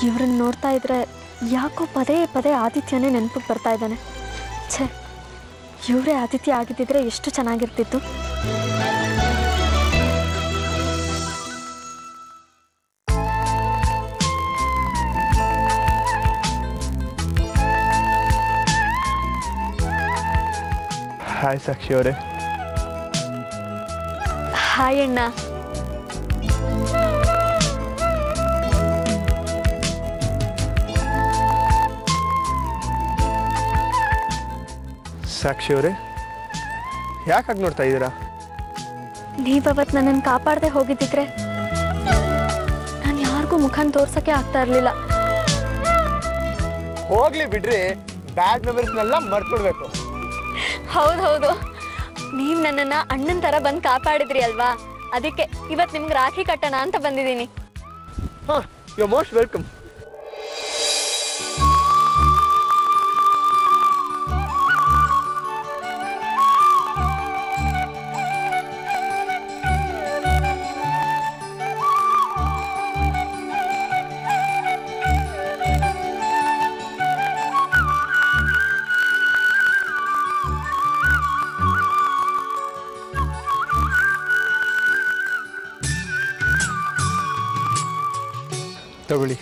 ಇವ್ರನ್ನ ನೋಡ್ತಾ ಇದ್ರೆ ಯಾಕೋ ಪದೇ ಪದೇ ಆದಿತ್ಯನೇ ನೆನಪಿಗೆ ಬರ್ತಾ ಇದ್ದಾನೆ. ಛೇ, ಇವರೇ ಆದಿತ್ಯ ಆಗಿದ್ದಿದ್ರೆ ಎಷ್ಟು ಚೆನ್ನಾಗಿರ್ತಿತ್ತು. ಹಾಯ್ ಸಾಕ್ಷಿ ಅವರೇ. ಹಾಯ್ ಅಣ್ಣ. ಸಾಕ್ಷಿ ಅವರೇ, ಯಾಕಾಗಿ ನೋಡ್ತಾ ಇದ್ದೀರಾ? ನೀವವತ್ತು ನನ್ನನ್ನು ಕಾಪಾಡದೆ ಹೋಗಿದ್ದಿದ್ರೆ ನಾನು ಯಾರಿಗೂ ಮುಖನ ತೋರ್ಸಕ್ಕೆ ಆಗ್ತಾ ಇರಲಿಲ್ಲ. ಹೋಗ್ಲಿ ಬಿಡ್ರಿ, ಬ್ಯಾಡ್ ಮೆಮರೀಸ್ನೆಲ್ಲ ಮರ್ತ್ಬಿಡ್ಬೇಕು. ಹೌದು, ನೀವು ನನ್ನನ್ನು ಅಣ್ಣನ ಥರ ಬಂದು ಕಾಪಾಡಿದ್ರಿ ಅಲ್ವಾ, ಅದಕ್ಕೆ ಇವತ್ತು ನಿಮ್ಗೆ ರಾಖಿ ಕಟ್ಟೋಣ ಅಂತ ಬಂದಿದ್ದೀನಿ. ಹಾಂ, ಯು ಆರ್ ಮೋಸ್ಟ್ ವೆಲ್ಕಮ್. ತಗೊಳ್ಳಿ.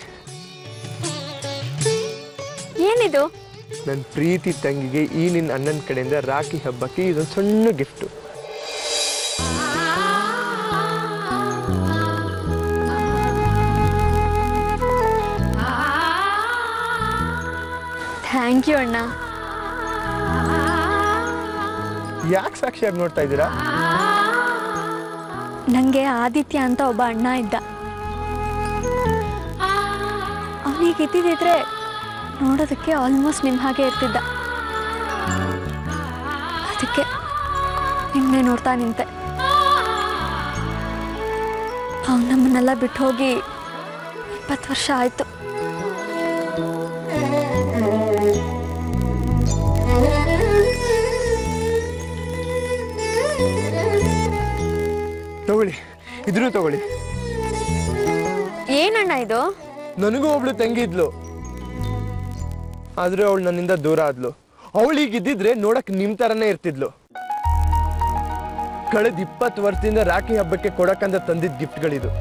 ಏನಿದು? ನನ್ನ ಪ್ರೀತಿ ತಂಗಿಗೆ ಈ ನಿನ್ನ ಅಣ್ಣನ ಕಡೆಯಿಂದ ರಾಖಿ ಹಬ್ಬಕ್ಕೆ ಇದೊಂದು ಸಣ್ಣ ಗಿಫ್ಟು. ಥ್ಯಾಂಕ್ ಯು ಅಣ್ಣ. ಯಾಕೆ ಸಾಕ್ಷಿಯಾಗಿ ನೋಡ್ತಾ ಇದ್ದೀರಾ? ನನಗೆ ಆದಿತ್ಯ ಅಂತ ಒಬ್ಬ ಅಣ್ಣ ಇದ್ದ. ಅವನಿಗೆ ಇದ್ದಿದ್ರೆ ನೋಡೋದಕ್ಕೆ ಆಲ್ಮೋಸ್ಟ್ ನಿಮ್ಮ ಹಾಗೆ ಇರ್ತಿದ್ದ. ಅದಕ್ಕೆ ನಿಮ್ಮನ್ನೇ ನೋಡ್ತಾ ನಿಂತೆ. ಅವ್ನು ನಮ್ಮನ್ನೆಲ್ಲ ಬಿಟ್ಟು ಹೋಗಿ 20 ವರ್ಷ ಆಯಿತು. ತಗೊಳ್ಳಿ, ಇದನ್ನು ತಗೊಳ್ಳಿ. ಏನಣ್ಣ ಇದು? ನನಗೂ ಒಬ್ಳು ತಂಗಿ ಇದ್ಲು, ಆದ್ರೆ ಅವಳು ನನ್ನಿಂದ ದೂರ ಆದ್ಲು. ಅವಳು ಈಗಿದ್ದಿದ್ರೆ ನೋಡಕ್ ನಿಮ್ ತರನೇ ಇರ್ತಿದ್ಲು. ಕಳೆದ 20 ವರ್ಷದಿಂದ ರಾಖಿ ಹಬ್ಬಕ್ಕೆ ಕೊಡಕ್ಕಂತ ತಂದಿದ್ದ ಗಿಫ್ಟ್ಗಳಿದು.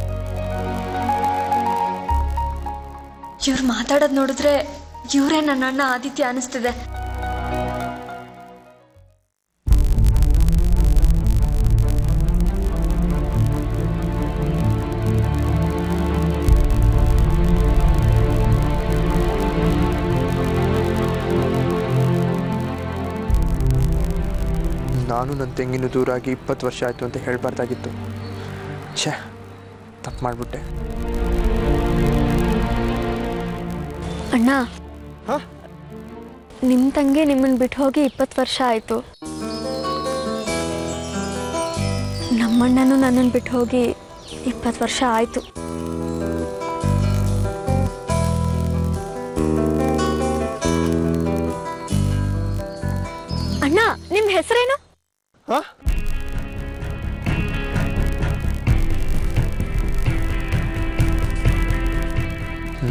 ಇವ್ರು ಮಾತಾಡೋದು ನೋಡಿದ್ರೆ ಇವರೇ ನನ್ನ ಅಣ್ಣ ಆದಿತ್ಯ ಅನಿಸ್ತಿದೆ. ನಾನು ನನ್ನ ತಂಗಿನೂ ದೂರಾಗಿ 20 ವರ್ಷ ಆಯಿತು ಅಂತ ಹೇಳಬಾರ್ದಾಗಿತ್ತು. ಛೇ, ತಪ್ಪು ಮಾಡಿಬಿಟ್ಟೆ. ಅಣ್ಣ, ನಿಮ್ಮ ತಂಗಿ ನಿಮ್ಮನ್ನು ಬಿಟ್ಟು ಹೋಗಿ 20 ವರ್ಷ ಆಯಿತು. ನಮ್ಮಣ್ಣನೂ ನನ್ನನ್ನು ಬಿಟ್ಟು ಹೋಗಿ 20 ವರ್ಷ ಆಯಿತು. ಅಣ್ಣ, ನಿಮ್ಮ ಹೆಸರೇನು?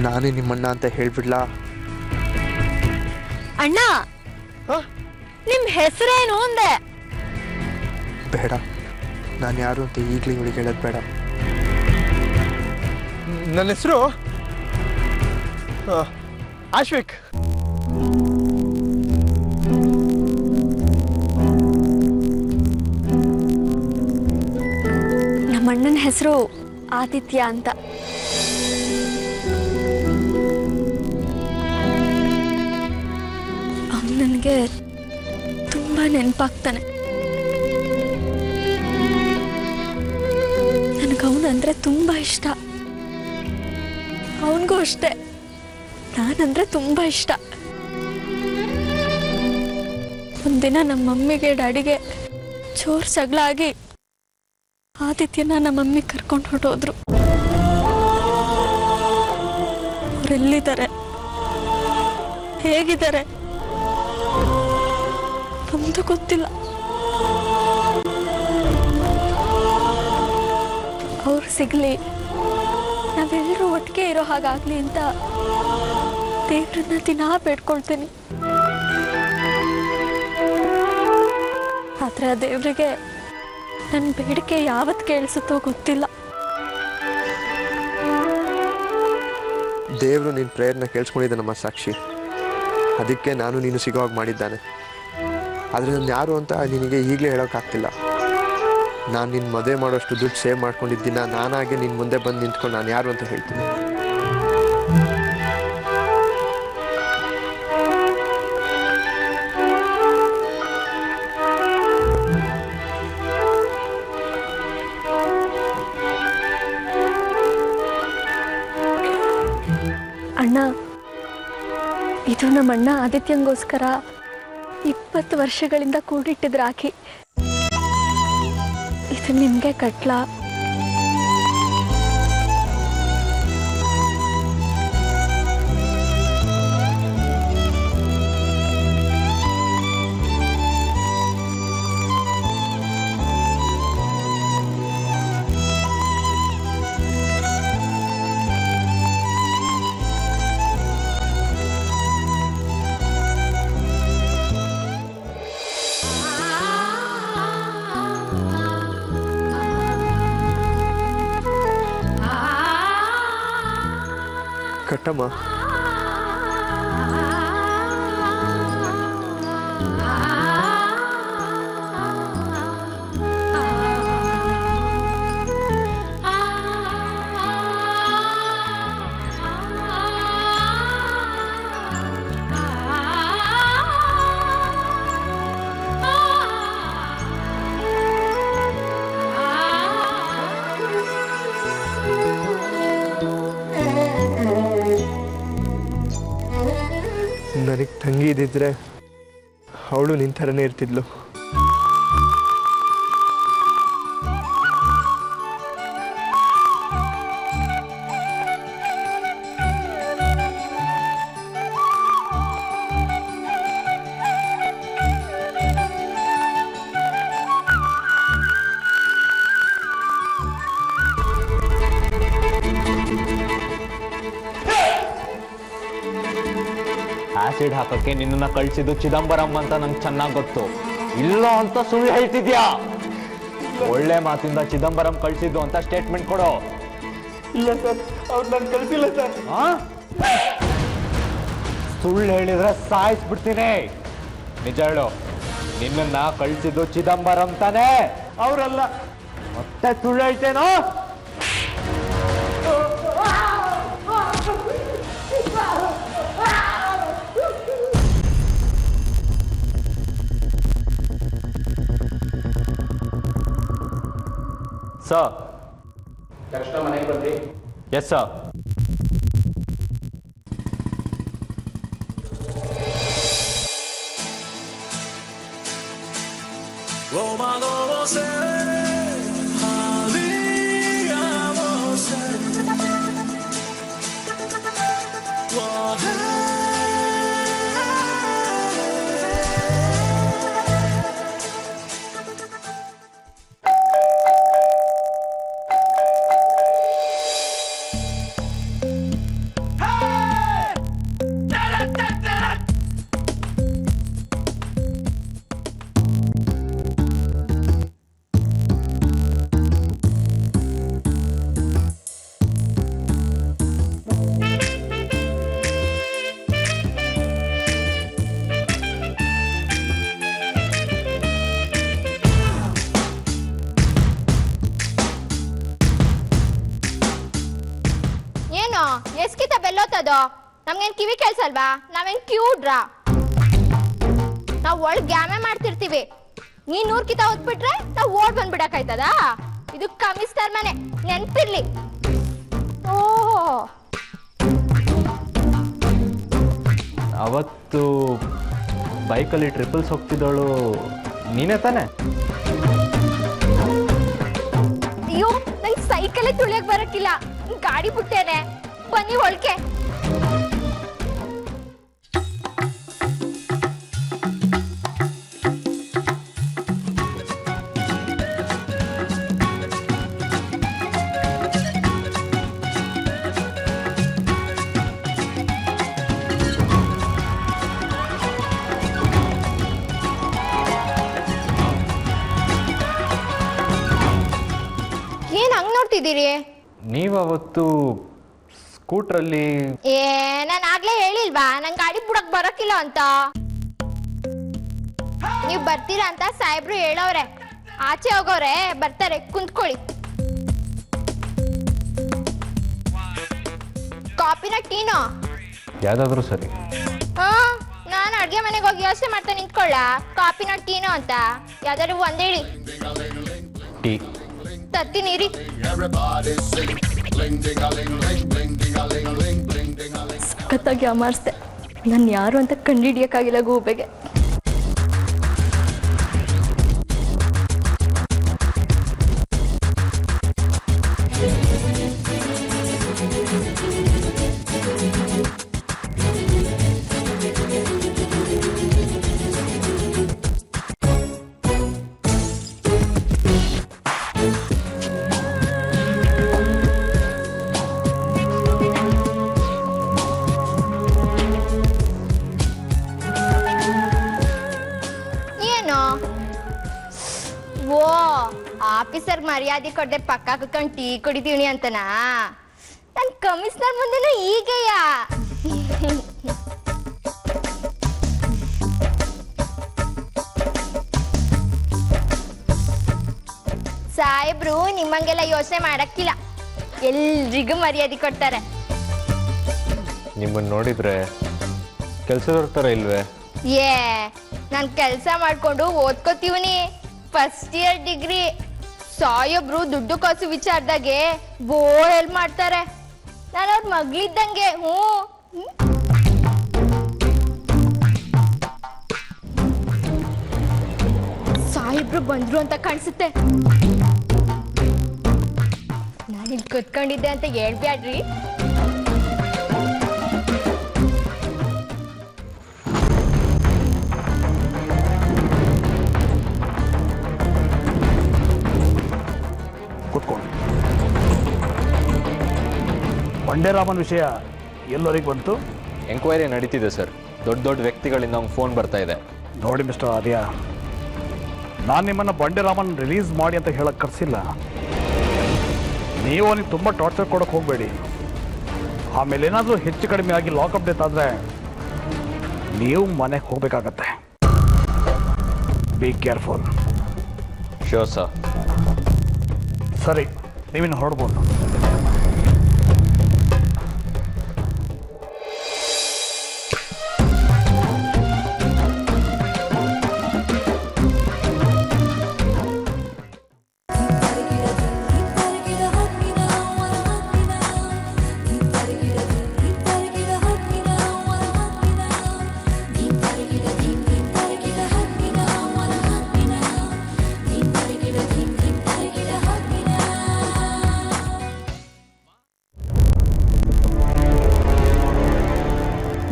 ನಾನೇ ನಿಮ್ಮಣ್ಣ ಅಂತ ಹೇಳ್ಬಿಡ್ಲಾ? ಅಣ್ಣ, ನಿಮ್ಮ ಹೆಸರೇನು ಅಂದೆ? ಬೇಡ, ನಾನು ಯಾರು ಅಂತ ಈಗಲೇ ಇವಳಿಗೆ ಹೇಳೋದು ಬೇಡ. ನನ್ನ ಹೆಸರು ಆಶ್ವಿಕ್. ನಮ್ಮ ಅಣ್ಣನ ಹೆಸರು ಆದಿತ್ಯ ಅಂತ. ಅವನು ನನಗೆ ತುಂಬ ನೆನಪಾಗ್ತಾನೆ. ನನಗವನಂದರೆ ತುಂಬ ಇಷ್ಟ. ಅವನಿಗೂ ಅಷ್ಟೇ ನಾನಂದರೆ ತುಂಬ ಇಷ್ಟ. ಒಂದಿನ ನಮ್ಮ ಮಮ್ಮಿಗೆ ಡ್ಯಾಡಿಗೆ ಜೋರು ಜಗಳ ಆಗಿ ಆದಿತ್ಯನ ನಮ್ಮ ಮಮ್ಮಿ ಕರ್ಕೊಂಡು ಹೊರಟೋದ್ರು. ಅವರೆಲ್ಲಿದ್ದಾರೆ, ಹೇಗಿದ್ದಾರೆ ಒಂದು ಗೊತ್ತಿಲ್ಲ. ಅವ್ರು ಸಿಗ್ಲಿ, ನಾವೆಲ್ಲರೂ ಒಟ್ಟಿಗೆ ಇರೋ ಹಾಗಾಗ್ಲಿ ಅಂತ ದೇವ್ರನ್ನ ದಿನಾ ಬೇಡ್ಕೊಳ್ತೀನಿ. ಆದ್ರೆ ಆ ದೇವ್ರಿಗೆ ನನ್ನ ಬೇಡಿಕೆ ಯಾವತ್ತು ಕೇಳಿಸುತ್ತೋ ಗೊತ್ತಿಲ್ಲ. ದೇವರು ನಿನ್ನ ಪ್ರೇಯರ್ನ ಕೇಳಿಸ್ಕೊಂಡಿದ್ದಾನಮ್ಮ ಸಾಕ್ಷಿ. ಅದಕ್ಕೆ ನಾನು ನೀನು ಸಿಗೋ ಹಾಗೆ ಮಾಡಿದ್ದಾನೆ. ಆದರೆ ನಾನು ಯಾರು ಅಂತ ನಿನಗೆ ಈಗಲೇ ಹೇಳೋಕ್ಕಾಗ್ತಿಲ್ಲ. ನಾನು ನಿನ್ನ ಮದುವೆ ಮಾಡೋಷ್ಟು ದುಡ್ಡು ಸೇವ್ ಮಾಡ್ಕೊಂಡಿದ್ದೀನ ನಾನಾಗೆ ನಿನ್ನ ಮುಂದೆ ಬಂದು ನಿಂತ್ಕೊಂಡು ನಾನು ಯಾರು ಅಂತ ಹೇಳ್ತೀನಿ. ಅಣ್ಣ, ಇದು ನಮ್ಮ ಅಣ್ಣ ಆದಿತ್ಯಂಗೋಸ್ಕರ 20 ವರ್ಷಗಳಿಂದ ಕೂಡಿಟ್ಟಿದ್ ರಾಖಿ. ಇದು ನಿಮಗೆ ಕಟ್ಲಾ? ಕಟ್ಟಮ್ಮ. ನನಗೆ ತಂಗಿ ಇದ್ದಿದ್ರೆ ಅವಳು ನಿನ್ನ ಥರನೇ ಇರ್ತಿದ್ಲು. ಆಸಿಡ್ ಹಾಕಕ್ಕೆ ನಿನ್ನನ್ನ ಕಳ್ಸಿದ್ದು ಚಿದಂಬರಂ ಅಂತ ನಂಗೆ ಚೆನ್ನಾಗಿ ಗೊತ್ತು. ಇಲ್ಲ ಅಂತ ಸುಳ್ಳು ಹೇಳ್ತಿದ್ಯಾ? ಒಳ್ಳೆ ಮಾತಿಂದ ಚಿದಂಬರಂ ಕಳ್ಸಿದ್ದು ಅಂತ ಸ್ಟೇಟ್ಮೆಂಟ್ ಕೊಡು. ಇಲ್ಲ ಸರ್, ಅವ್ರು ನಾನು ಕಳಿಸಿಲ್ಲ ಸರ್. ಸುಳ್ಳು ಹೇಳಿದ್ರೆ ಸಾಯಿಸ್ಬಿಡ್ತೀನಿ. ನಿಜ ಹೇಳು, ನಿನ್ನನ್ನ ಕಳ್ಸಿದ್ದು ಚಿದಂಬರಂ ತಾನೇ? ಅವರಲ್ಲ. ಮತ್ತೆ ಸುಳ್ಳು ಹೇಳ್ತೇನೋ? ಸರ್, ತಕ್ಷಣ ಮನೆಗೆ ಬಂದ್ರಿ? Yes sir. ಮಾತಾಡ್ಸೋದು? ನಮ್ಗೇನ್ ಕಿವಿ ಕೇಳ್ಸಲ್ವಾ? ನಾವೇನ್ ಕ್ಯೂಡ್ರಾ? ನಾವ್ ಒಳಗ್ ಗ್ಯಾಮೆ ಮಾಡ್ತಿರ್ತೀವಿ. ನೀನ್ 100 ಕಿತ ಓದ್ಬಿಟ್ರೆ ನಾವ್ ಓಡ್ ಬಂದ್ಬಿಡಕಾಯ್ತದ? ಇದು ಕಮಿಸ್ಟರ್ ಮನೆ, ನೆನ್ಪಿರ್ಲಿ. ಓ ಅವತ್ತು ಬೈಕಲ್ಲಿ ಟ್ರಿಪಲ್ಸ್ ಹೋಗ್ತಿದ್ದವಳು ನೀನೇ ತಾನೆ? ಅಯ್ಯೋ, ನಂಗೆ ಸೈಕಲ್ ತುಳಿಯಕ್ ಬರಕ್ಕಿಲ್ಲ, ಗಾಡಿ ಬಿಟ್ಟೇನೆ. ಬನ್ನಿ ಒಳಗೆ. ಏನ್ ಹಂಗ್ ನೋಡ್ತಿದ್ದೀರಿ? ನೀವು ಅವತ್ತು ಸ್ಕೂಟ್ರಲ್ಲಿ ಏ, ನಾನು ಆಗ್ಲೇ ಹೇಳಿಲ್ವಾ ನಂಗೆ ಗಾಡಿ ಬಿಡಕ್ ಬರಕ್ಕಿಲ್ಲ ಅಂತ? ನೀವ್ ಬರ್ತೀರಾ ಅಂತ ಸಾಹೇಬ್ರು ಹೇಳವ್ರೆ. ಆಚೆ ಹೋಗೋರೆ, ಬರ್ತಾರೆ, ಕುಂತ್ಕೊಳ್ಳಿ. ಕಾಪಿನ ಟೀನೋ? ಯಾವ್ದಾದ್ರೂ ಸರಿ. ಹಾ, ನಾನು ಅಡ್ಗೆ ಮನೆಗೆ ಹೋಗಿ ಯೋಚನೆ ಮಾಡ್ತಾ ನಿಂತ್ಕೊಳ್ಳ ಕಾಪಿನ ಟೀನೋ ಅಂತ. ಯಾವ್ದಾದ್ರು ಒಂದೇಳಿ. ಟೀ. ತತ್ತೀನಿ ಇರಿ. ಸಖತ್ತಾಗಿ ಅಮಾರಿಸ್ದೆ. ನಾನು ಯಾರು ಅಂತ ಕಂಡುಹಿಡಿಯಕ್ಕಾಗಿಲ್ಲ ಗೂಬೆಗೆ. ಓ, ಆಫೀಸರ್ ಮರ್ಯಾದೆ ಕೊಡ್ದೆ ಪಕ್ಕ ಕುತ್ಕೊಂಡು ಟೀ ಕುಡಿತೀವಿ ಅಂತನಾ? ನನ್ ಕಮಿಷನರ್ ಮುಂದೆನೂ ಈಗೆಯ? ಸಾಹೇಬ್ರು ನಿಮ್ಮಂಗೆಲ್ಲ ಯೋಚನೆ ಮಾಡಕ್ಕಿಲ್ಲ, ಎಲ್ರಿಗೂ ಮರ್ಯಾದೆ ಕೊಡ್ತಾರೆ. ನಿಮ್ಮನ್ನು ನೋಡಿದ್ರೆ ಕೆಲಸದವ್ರ ಥರ ಇಲ್ವೇ? ಏ, ನಾನು ಕೆಲಸ ಮಾಡ್ಕೊಂಡು ಓದ್ಕೋತೀವನಿ, ಫಸ್ಟ್ ಇಯರ್ ಡಿಗ್ರಿ. ಸಾಹೇಬ್ರು ದುಡ್ಡು ಕಾಸು ವಿಚಾರದಾಗೆ ಬೋ ಹೆಲ್ಪ್ ಮಾಡ್ತಾರೆ. ನಾನು ಅವ್ರ ಮಗಳಿದ್ದಂಗೆ. ಸಾಹೇಬ್ರು ಬಂದ್ರು ಅಂತ ಕಾಣಿಸುತ್ತೆ. ನಾನಿಲ್ಲಿ ಕುತ್ಕೊಂಡಿದ್ದೆ ಅಂತ ಹೇಳ್ಬ್ಯಾಡ್ರಿ. ಬಂಡೆರಾಮನ್ ವಿಷಯ ಎಲ್ಲರಿಗೆ ಬಂತು? ಎಂಕ್ವೈರಿ ನಡೀತಿದೆ ಸರ್. ದೊಡ್ಡ ದೊಡ್ಡ ವ್ಯಕ್ತಿಗಳಿಂದ ಒಂದು ಫೋನ್ ಬರ್ತಾ ಇದೆ. ನೋಡಿ ಮಿಸ್ಟರ್ ಆರ್ಯ, ನಾನು ನಿಮ್ಮನ್ನು ಬಂಡೆರಾಮನ್ ರಿಲೀಸ್ ಮಾಡಿ ಅಂತ ಹೇಳಕ್ಕೆ ಕರೆಸಿಲ್ಲ. ನೀವು ಅವನಿಗೆ ತುಂಬ ಟಾರ್ಚರ್ ಕೊಡೋಕೆ ಹೋಗಬೇಡಿ. ಆಮೇಲೆ ಏನಾದರೂ ಹೆಚ್ಚು ಕಡಿಮೆ ಆಗಿ ಲಾಕಪ್ ಡೆತ್ ಆದರೆ ನೀವು ಮನೆಗೆ ಹೋಗಬೇಕಾಗತ್ತೆ. Be careful. Sure sir. ಸರಿ, ನೀವಿನ್ನು ಹೊರಡ್ಬೋದು.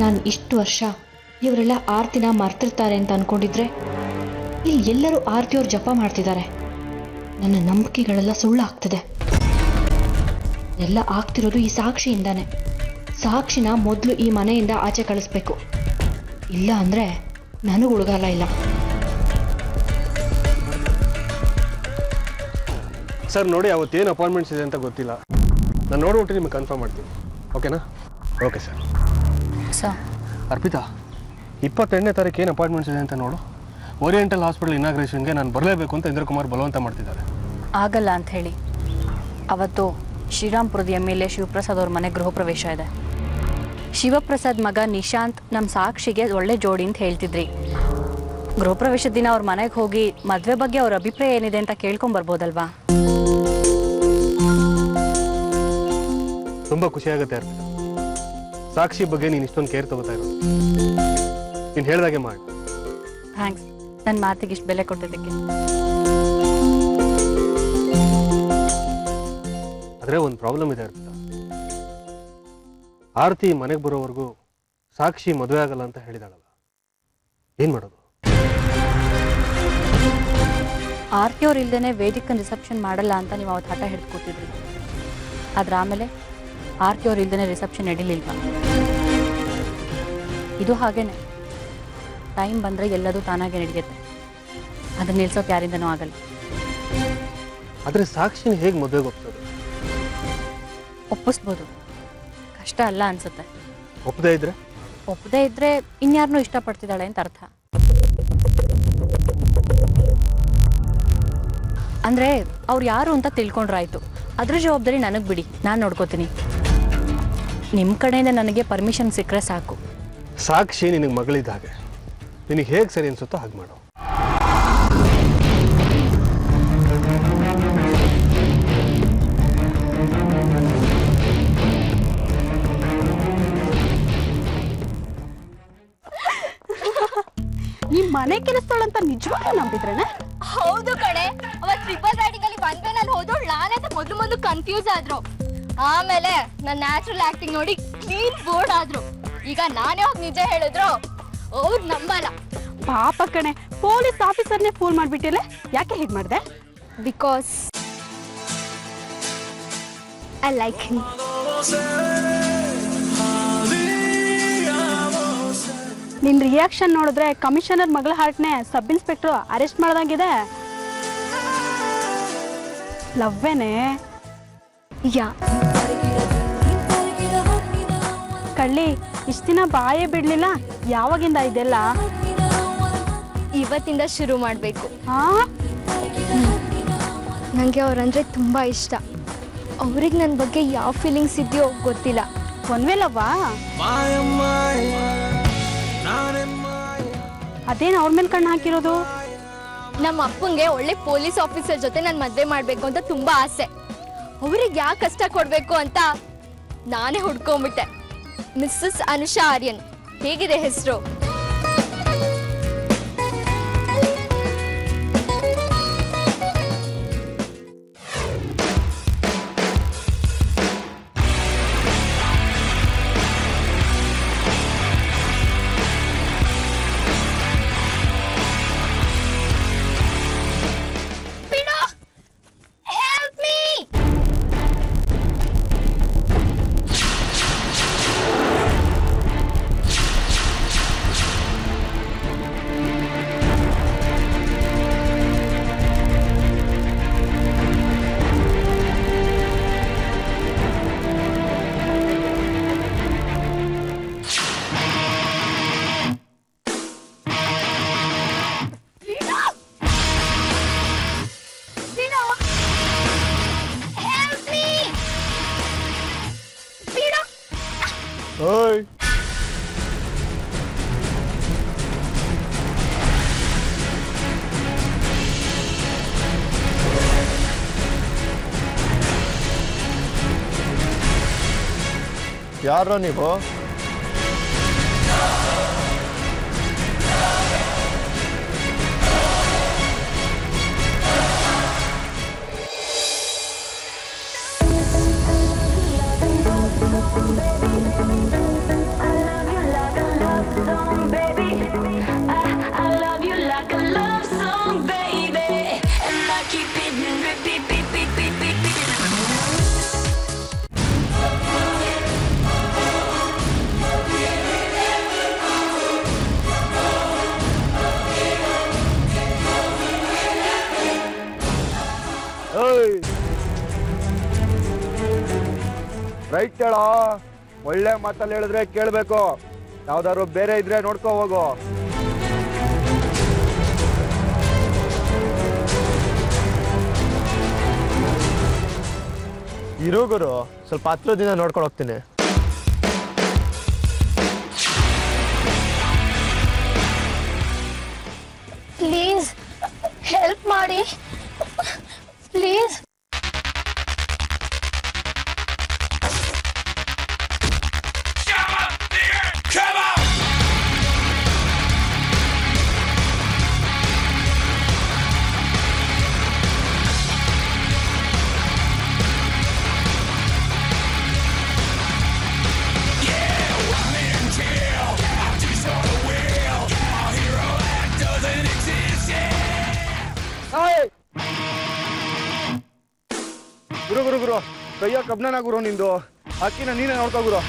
ನಾನು ಇಷ್ಟು ವರ್ಷ ಇವರೆಲ್ಲ ಆರ್ತಿನ ಮರ್ತಿರ್ತಾರೆ ಅಂತ ಅಂದ್ಕೊಂಡಿದ್ರೆ ಇಲ್ಲಿ ಎಲ್ಲರೂ ಆರ್ತಿಯವ್ರು ಜಪ ಮಾಡ್ತಿದ್ದಾರೆ. ನನ್ನ ನಂಬಿಕೆಗಳೆಲ್ಲ ಸುಳ್ಳಾಗ್ತಿದೆ. ಎಲ್ಲ ಆಗ್ತಿರೋದು ಈ ಸಾಕ್ಷಿಯಿಂದಾನೆ. ಸಾಕ್ಷಿನ ಮೊದಲು ಈ ಮನೆಯಿಂದ ಆಚೆ ಕಳಿಸ್ಬೇಕು, ಇಲ್ಲ ಅಂದರೆ ನನಗೆ ಉಳ್ಗಾಲ ಇಲ್ಲ. ಸರ್ ನೋಡಿ, ಅವತ್ತೇನು ಅಪಾಯಿಂಟ್ಮೆಂಟ್ಸ್ ಇದೆ ಅಂತ ಗೊತ್ತಿಲ್ಲ. ನಾನು ನೋಡ್ಬಿಟ್ಟು ನಿಮಗೆ ಕನ್ಫರ್ಮ್ ಮಾಡ್ತೀನಿ. ಓಕೆನಾ? Okay sir. ಸರ್, ಅರ್ಪಿತಾ, 28ನೇ ತಾರೀಕು ಏನು ಅಪಾಯಿಂಟ್ಮೆಂಟ್ಸ್ ಇದೆ ಅಂತ ನೋಡು. ಓರಿಯೆಂಟಲ್ ಹಾಸ್ಪಿಟಲ್ ಇನಾಗ್ರೇಷನ್ಗೆ ನಾನು ಬರಲೇಬೇಕು ಅಂತ ಇಂದ್ರಕುಮಾರ್ ಬಲವಂತ ಮಾಡ್ತಿದ್ದಾರೆ. ಆಗಲ್ಲ ಅಂತ ಹೇಳಿ. ಅವತ್ತು ಶ್ರೀರಾಮ್ಪುರದ MLA ಶಿವಪ್ರಸಾದ್ ಅವ್ರ ಮನೆ ಗೃಹ ಪ್ರವೇಶ ಇದೆ. ಶಿವಪ್ರಸಾದ್ ಮಗ ನಿಶಾಂತ್ ನಮ್ಮ ಸಾಕ್ಷಿಗೆ ಒಳ್ಳೆ ಜೋಡಿ ಅಂತ ಹೇಳ್ತಿದ್ರಿ. ಗೃಹಪ್ರವೇಶದ ದಿನ ಅವ್ರ ಮನೆಗೆ ಹೋಗಿ ಮದುವೆ ಬಗ್ಗೆ ಅವ್ರ ಅಭಿಪ್ರಾಯ ಏನಿದೆ ಅಂತ ಕೇಳ್ಕೊಂಬರ್ಬೋದಲ್ವಾ? ತುಂಬ ಖುಷಿಯಾಗುತ್ತೆ ಅರ್ಪಿತಾ. ಸಾಕ್ಷಿ ಬಗ್ಗೆ ನೀನು ಇಷ್ಟೊಂದು ಕೇರ್ ತಗೋತಾ ಇರೋದು. ನೀನು ಹೇಳ್ದಾಗೆ ಮಾಡಿ. ಥ್ಯಾಂಕ್ಸ್, ನನ್ನ ಮಾತಿಗೆ ಇಷ್ಟು ಬೆಲೆ ಕೊಟ್ಟಿದ್ದಕ್ಕೆ. ಆದರೆ ಒಂದು ಪ್ರಾಬ್ಲಮ್ ಇದೆ ಅರ್ಪಿತಾ. ಆರತಿ ಮನೆಗೆ ಬರೋವರೆಗೂ ಸಾಕ್ಷಿ ಮದುವೆ ಆಗಲ್ಲ ಅಂತ ಹೇಳಿದಾಳಲ್ಲ, ಏನು ಮಾಡೋದು? ಆರ್ತಿ ಅವ್ರು ಇಲ್ದೇನೆ ವೇದಿಕನ್ ರಿಸೆಪ್ಷನ್ ಮಾಡಲ್ಲ ಅಂತ ನೀವು ಅವತ್ತು ಹಠ ಹಿಡಿದು ಕೂತಿದ್ರಿ. ಆದ್ರೆ ಆಮೇಲೆ ಆರ್ತಿ ಅವ್ರು ಇಲ್ದೇನೆ ರಿಸೆಪ್ಷನ್ ನಡೀಲಿಲ್ವಾ? ಇದು ಹಾಗೇನೆ, ಟೈಮ್ ಬಂದರೆ ಎಲ್ಲದೂ ತಾನಾಗೆ ನಡೆಯುತ್ತೆ. ಅದನ್ನ ನಿಲ್ಸೋಕೆ ಯಾರಿಂದನೂ ಆಗಲ್ಲ. ಆದರೆ ಸಾಕ್ಷಿನ ಹೇಗೆ ಮದುವೆಗೆ ಒಪ್ಸೋದು? ಒಪ್ಪಿಸ್ಬೋದು, ಕಷ್ಟ ಅಲ್ಲ ಅನ್ಸುತ್ತೆ. ಒಪ್ಪದೇ ಇದ್ರೆ? ಒಪ್ಪದೇ ಇದ್ರೆ ಇನ್ಯಾರನ್ನೂ ಇಷ್ಟಪಡ್ತಿದ್ದಾಳೆ ಅಂತ ಅರ್ಥ. ಅಂದರೆ ಅವ್ರು ಯಾರು ಅಂತ ತಿಳ್ಕೊಂಡ್ರಾಯ್ತು. ಅದ್ರ ಜವಾಬ್ದಾರಿ ನನಗೆ ಬಿಡಿ, ನಾನು ನೋಡ್ಕೋತೀನಿ. ನಿಮ್ಮ ಕಡೆಯಿಂದ ನನಗೆ ಪರ್ಮಿಷನ್ ಸಿಕ್ಕರೆ ಸಾಕು. ಸಾಕ್ಷಿ ನಿನಗೆ ಮಗಳಿದ್ದ ಹಾಗೆ, ನಿನಗೆ ಹೇಗೆ ಸರಿ ಅನ್ಸುತ್ತೋ ಹಾಗೆ ಮಾಡು. ನಿಮ್ ಮನೆ ಕೆಲಸದೊಳಂತ ನಿಜವಾಗ್ಲೂ ನಂಬಿದ್ರೇನ? ಹೌದು ಕಡೆ. ಅವತ್ ಟ್ರಿಪಲ್ ರೈಡಿಂಗ್ ಅಲ್ಲಿ ಒಂದ್ ನಾನು ಹೋದೋಳು ನಾನೇ ಮೊದಲು ಕನ್ಫ್ಯೂಸ್ ಆದ್ರು. ಆಮೇಲೆ ನನ್ನ ನ್ಯಾಚುರಲ್ ಆಕ್ಟಿಂಗ್ ನೋಡಿ ಕ್ಲೀನ್ ಬೋರ್ಡ್ ಆದ್ರು. ಈಗ ನಾನೇ ಹೋಗಿ ನಿಜ ಹೇಳಿದ್ರು ಅವ್ರು ನಂಬಲ್ಲ. ಪಾಪ ಕಣೆ, ಪೊಲೀಸ್ ಆಫೀಸರ್ನೇ ಫೋನ್ ಮಾಡ್ಬಿಟ್ಟಿಲ್ಲ. ಯಾಕೆ ಹೀಗೆ ಮಾಡಿದೆ? Because I like him. ನಿನ್ ರಿಯಾಕ್ಷನ್ ನೋಡಿದ್ರೆ ಕಮಿಷನರ್ ಮಗಳ ಹಾರ್ಟ್ನೆ ಸಬ್ ಇನ್ಸ್ಪೆಕ್ಟರ್ ಅರೆಸ್ಟ್ ಮಾಡ್ದಂಗಿದೆ. ಲವ್ವೇನೆ? ಯಾ ಕಳ್ಳಿ, ಇಷ್ಟ ದಿನ ಬಾಯೇ ಬಿಡ್ಲಿಲ್ಲ, ಯಾವಾಗಿಂದ ಇದೆಲ್ಲ? ಇವತ್ತಿಂದ ಶುರು ಮಾಡಬೇಕು. ಹಾ, ನನಗೆ ಅವ್ರಂದ್ರೆ ತುಂಬ ಇಷ್ಟ. ಅವ್ರಿಗೆ ನನ್ನ ಬಗ್ಗೆ ಯಾವ ಫೀಲಿಂಗ್ಸ್ ಇದೆಯೋ ಗೊತ್ತಿಲ್ಲ. ಒಂದ್ವೇಲವ್ವಾ? ಅದೇನು ಅವ್ರ ಮೇಲೆ ಕಣ್ಣು ಹಾಕಿರೋದು? ನಮ್ಮ ಅಪ್ಪಂಗೆ ಒಳ್ಳೆ ಪೊಲೀಸ್ ಆಫೀಸರ್ ಜೊತೆ ನಾನು ಮದುವೆ ಮಾಡಬೇಕು ಅಂತ ತುಂಬ ಆಸೆ. ಅವ್ರಿಗೆ ಯಾಕೆ ಕಷ್ಟ ಕೊಡಬೇಕು ಅಂತ ನಾನೇ ಹುಡ್ಕೊಂಬಿಟ್ಟೆ. ಮಿಸ್ಸಸ್ ಅನುಷಾ ಆರ್ಯನ್. ಹೇಗಿದೆ ಹೆಸರು? ಓಯ್, ಯಾರೋ ನೀವು? ರೈಟ್ ಹೇಳೋ, ಒಳ್ಳೆ ಮಾತಲ್ಲಿ ಹೇಳಿದ್ರೆ ಕೇಳಬೇಕು. ಯಾವ್ದಾದ್ರು ಬೇರೆ ಇದ್ರೆ ನೋಡ್ಕೋ ಹೋಗು. ಇರು ಗುರು, ಸ್ವಲ್ಪ ಹತ್ರದಿಂದ ನೋಡ್ಕೊಂಡು ಹೋಗ್ತೀನಿ. ಗುರು ಕೈಯ ಕಬ್ನನ ಗುರು ನಿಂದು ಅಕ್ಕಿನ ನೀನೇ ನೋಡ್ಕೋ ಗುರು